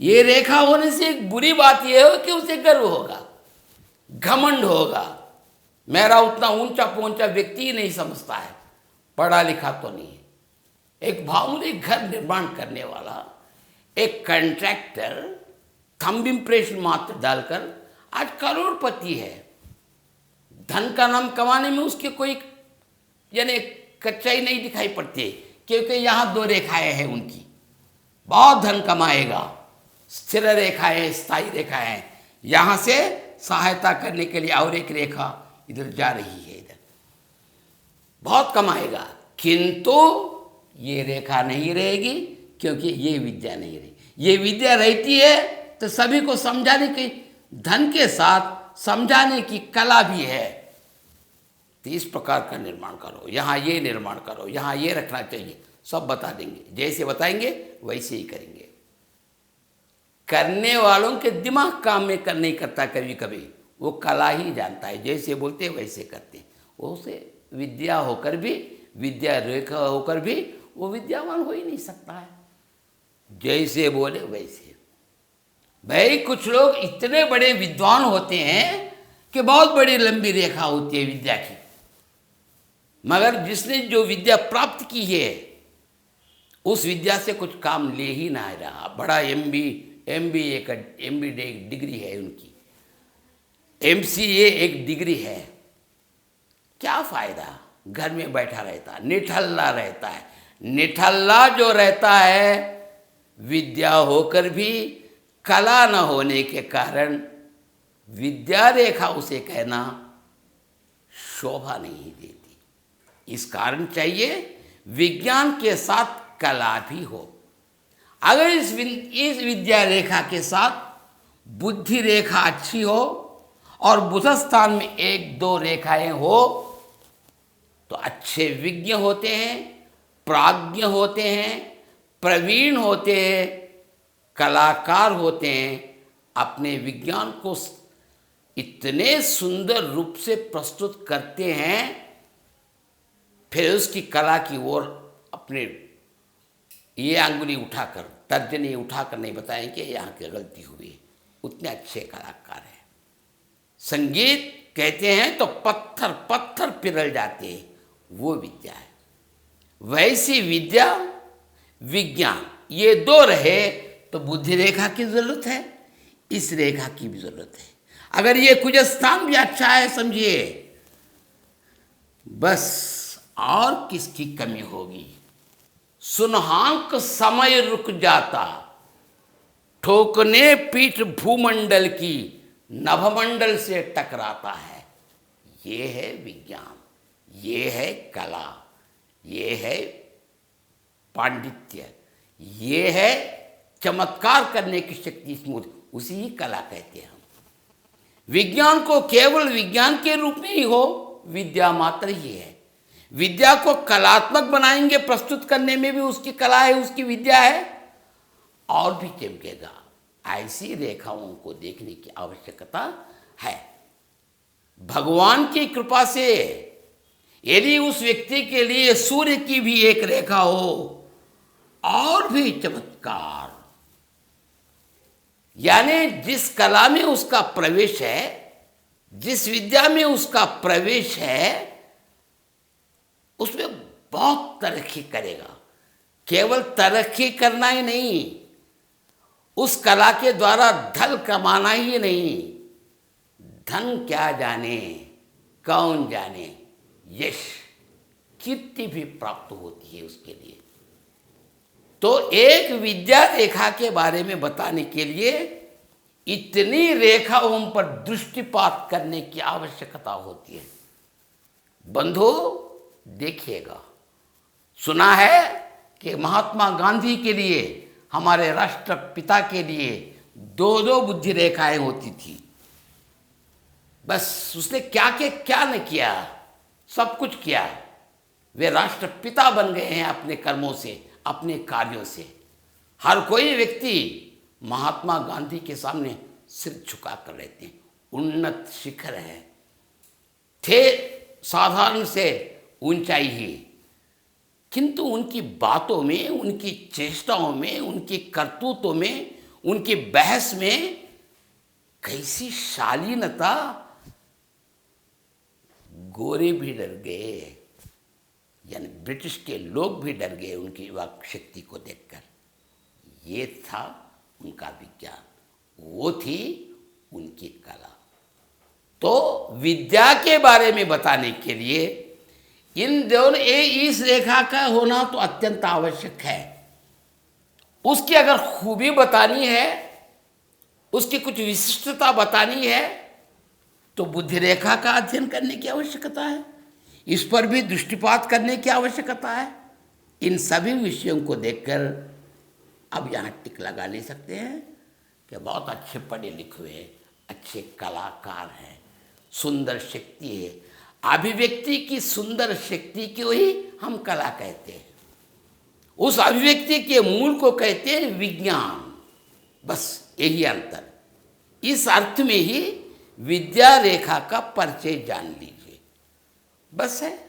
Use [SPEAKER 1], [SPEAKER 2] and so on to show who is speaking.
[SPEAKER 1] ये रेखा होने से एक बुरी बात यह हो कि उसे गर्व होगा, घमंड होगा। मेरा उतना ऊंचा पहुंचा व्यक्ति ही नहीं समझता है, पढ़ा लिखा तो नहीं है। एक मामूली घर निर्माण करने वाला एक कॉन्ट्रैक्टर थंब इम्प्रेशन मात्र डालकर आज करोड़पति है। धन का नाम कमाने में उसके कोई यानी कच्चाई नहीं दिखाई पड़ती, क्योंकि यहाँ दो रेखाएं हैं उनकी। बहुत धन कमाएगा, स्थिर रेखाएं, स्थायी रेखाएं। यहाँ से सहायता करने के लिए और एक रेखा इधर जा रही है, इधर बहुत कमाएगा, किंतु ये रेखा नहीं रहेगी, क्योंकि ये विद्या नहीं रहेगी। ये विद्या रहती है तो सभी को समझाने की, धन के साथ समझाने की कला भी है। तो इस प्रकार का निर्माण करो, यहाँ ये निर्माण करो, यहाँ ये रखना चाहिए, सब बता देंगे। जैसे बताएंगे वैसे ही करेंगे। करने वालों के दिमाग काम में कर नहीं करता कभी कभी, वो कला ही जानता है, जैसे बोलते वैसे करते। उसे विद्या होकर भी, विद्या रेखा होकर भी वो विद्यावान हो ही नहीं सकता है। जैसे बोले वैसे। भाई कुछ लोग इतने बड़े विद्वान होते हैं कि बहुत बड़ी लंबी रेखा होती है विद्या की, मगर जिसने जो विद्या प्राप्त की है उस विद्या से कुछ काम ले ही ना रहा। बड़ा एमबीए का एक डिग्री है उनकी, एमसीए एक डिग्री है, क्या फायदा? घर में बैठा रहता, निठल्ला रहता है। निठल्ला जो रहता है, विद्या होकर भी कला न होने के कारण विद्या रेखा उसे कहना शोभा नहीं देती। इस कारण चाहिए विज्ञान के साथ कला भी हो। अगर इस विद्या रेखा के साथ बुद्धि रेखा अच्छी हो और बुध स्थान में एक दो रेखाएं हो तो अच्छे विज्ञ होते हैं, प्राज्ञ होते हैं, प्रवीण होते हैं, कलाकार होते हैं। अपने विज्ञान को इतने सुंदर रूप से प्रस्तुत करते हैं, फिर उसकी कला की ओर अपने ये अंगुली उठाकर, तर्जनी उठाकर नहीं बताएंगे यहाँ की गलती हुई। उतने अच्छे कलाकार हैं। संगीत कहते हैं तो पत्थर पत्थर पिघल जाते हैं, वो विद्या है। वैसी विद्या विज्ञान ये दो रहे तो बुद्धि रेखा की जरूरत है, इस रेखा की भी जरूरत है। अगर ये कुछ स्थान भी अच्छा है समझिए, बस और किसकी कमी होगी? सुनहांक समय रुक जाता, ठोकने पीठ भूमंडल की, नभमंडल से टकराता है। ये है विज्ञान, ये है कला, ये है पांडित्य, ये है चमत्कार करने की शक्ति। स्मूर्ति उसी ही कला कहते हैं हम। विज्ञान को केवल विज्ञान के रूप में ही हो, विद्या मात्र ही है। विद्या को कलात्मक बनाएंगे, प्रस्तुत करने में भी उसकी कला है, उसकी विद्या है, और भी चमकेगा। ऐसी रेखाओं को देखने की आवश्यकता है। भगवान की कृपा से यदि उस व्यक्ति के लिए सूर्य की भी एक रेखा हो, और भी चमत्कार। यानी जिस कला में उसका प्रवेश है, जिस विद्या में उसका प्रवेश है, उसमें बहुत तरक्की करेगा। केवल तरक्की करना ही नहीं, उस कला के द्वारा धन कमाना ही नहीं, धन क्या जाने, कौन जाने, यश कीर्ति भी प्राप्त होती है उसके लिए। तो एक विद्या रेखा के बारे में बताने के लिए इतनी रेखाओं पर दृष्टिपात करने की आवश्यकता होती है। बंधु देखिएगा, सुना है कि महात्मा गांधी के लिए, हमारे राष्ट्रपिता के लिए दो दो बुद्धि रेखाएं होती थी। बस उसने क्या न किया, सब कुछ किया। वे राष्ट्रपिता बन गए हैं अपने कर्मों से, अपने कार्यों से। हर कोई व्यक्ति महात्मा गांधी के सामने सिर झुका कर रहते हैं। उन्नत शिखर है, थे साधारण से ऊंचाई ही, किंतु उनकी बातों में, उनकी चेष्टाओं में, उनकी करतूतों में, उनकी बहस में कैसी शालीनता, गोरे भी डर गए, यानी ब्रिटिश के लोग भी डर गए उनकी वाक शक्ति को देखकर। ये था उनका विज्ञान, वो थी उनकी कला। तो विद्या के बारे में बताने के लिए इन दोनों इस रेखा का होना तो अत्यंत आवश्यक है। उसकी अगर खूबी बतानी है, उसकी कुछ विशिष्टता बतानी है, तो बुद्धि रेखा का अध्ययन करने की आवश्यकता है, इस पर भी दृष्टिपात करने की आवश्यकता है। इन सभी विषयों को देखकर अब यहाँ टिक लगा ले सकते हैं कि बहुत अच्छे पढ़े लिखे हुए, अच्छे कलाकार हैं, सुंदर शक्ति है। अभिव्यक्ति की सुंदर शक्ति को ही हम कला कहते हैं। उस अभिव्यक्ति के मूल को कहते हैं विज्ञान। बस यही अंतर। इस अर्थ में ही विद्या रेखा का परिचय जान लीजिए, बस है।